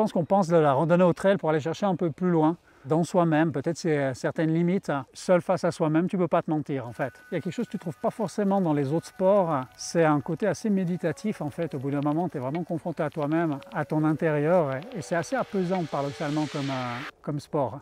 pense qu'on pense de la randonnée au trail pour aller chercher un peu plus loin dans soi-même, peut-être c'est certaines limites. Seul face à soi-même, tu ne peux pas te mentir en fait. Il y a quelque chose que tu ne trouves pas forcément dans les autres sports, c'est un côté assez méditatif en fait. Au bout d'un moment, tu es vraiment confronté à toi-même, à ton intérieur, et c'est assez apaisant paradoxalement comme sport.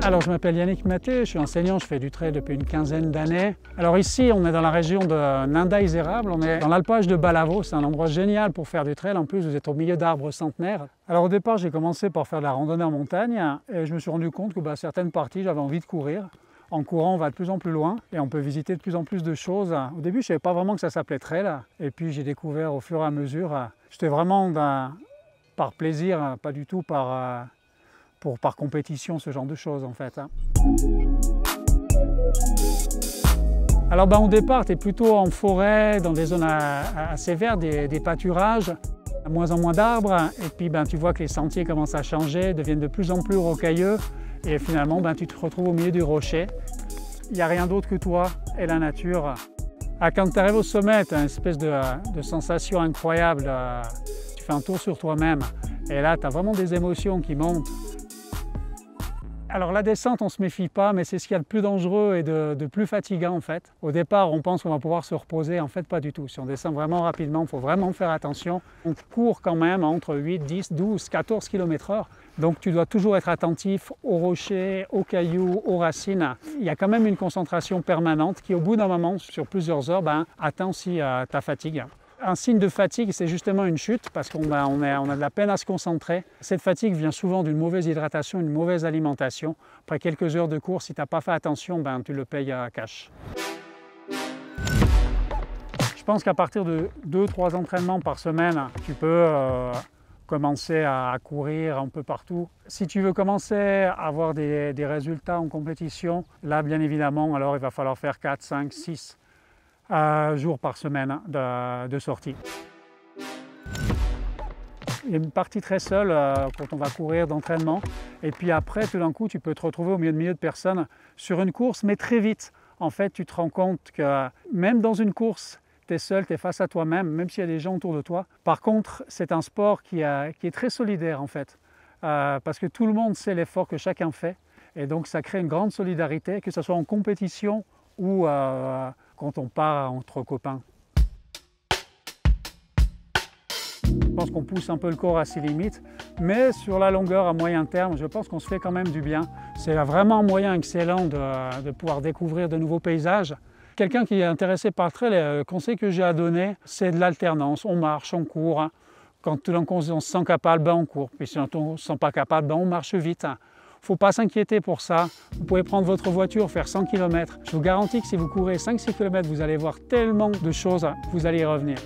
Alors je m'appelle Yannick Maté, je suis enseignant, je fais du trail depuis une quinzaine d'années. Alors ici on est dans la région de Nanda-Isérable, on est dans l'alpage de Balavo, c'est un endroit génial pour faire du trail, en plus vous êtes au milieu d'arbres centenaires. Alors au départ j'ai commencé par faire de la randonnée en montagne et je me suis rendu compte que certaines parties j'avais envie de courir. En courant on va de plus en plus loin et on peut visiter de plus en plus de choses. Au début je ne savais pas vraiment que ça s'appelait trail et puis j'ai découvert au fur et à mesure. J'étais vraiment par plaisir, pas du tout par compétition, ce genre de choses en fait. Alors au départ, tu es plutôt en forêt, dans des zones assez vertes, des pâturages, de moins en moins d'arbres, et puis tu vois que les sentiers commencent à changer, deviennent de plus en plus rocailleux, et finalement tu te retrouves au milieu du rocher. Il n'y a rien d'autre que toi et la nature. Quand tu arrives au sommet, tu as une espèce de sensation incroyable, tu fais un tour sur toi-même, et là tu as vraiment des émotions qui montent. Alors la descente, on ne se méfie pas, mais c'est ce qu'il y a de plus dangereux et de plus fatigant en fait. Au départ, on pense qu'on va pouvoir se reposer, en fait pas du tout. Si on descend vraiment rapidement, il faut vraiment faire attention. On court quand même entre 8, 10, 12, 14 km/h. Donc tu dois toujours être attentif aux rochers, aux cailloux, aux racines. Il y a quand même une concentration permanente qui au bout d'un moment, sur plusieurs heures, atteint aussi ta fatigue. Un signe de fatigue, c'est justement une chute parce qu'on a de la peine à se concentrer. Cette fatigue vient souvent d'une mauvaise hydratation, une mauvaise alimentation. Après quelques heures de course, si tu n'as pas fait attention, tu le payes à cash. Je pense qu'à partir de 2-3 entraînements par semaine, tu peux commencer à courir un peu partout. Si tu veux commencer à avoir des résultats en compétition, là bien évidemment, alors il va falloir faire 4, 5, 6 jours par semaine de sortie. Il y a une partie très seule quand on va courir d'entraînement et puis après tout d'un coup tu peux te retrouver au milieu de personnes sur une course mais très vite. En fait tu te rends compte que même dans une course tu es seul, tu es face à toi-même, même s'il y a des gens autour de toi. Par contre c'est un sport qui est très solidaire en fait parce que tout le monde sait l'effort que chacun fait et donc ça crée une grande solidarité que ce soit en compétition ou quand on part entre copains. Je pense qu'on pousse un peu le corps à ses limites, mais sur la longueur, à moyen terme, je pense qu'on se fait quand même du bien. C'est vraiment un moyen excellent de pouvoir découvrir de nouveaux paysages. Quelqu'un qui est intéressé par le trail, le conseil que j'ai à donner, c'est de l'alternance. On marche, on court. Quand tout d'un coup on se sent capable, on court. Puis si on ne se sent pas capable, on marche vite. Il ne faut pas s'inquiéter pour ça. Vous pouvez prendre votre voiture, faire 100 km. Je vous garantis que si vous courez 5-6 km, vous allez voir tellement de choses, vous allez y revenir.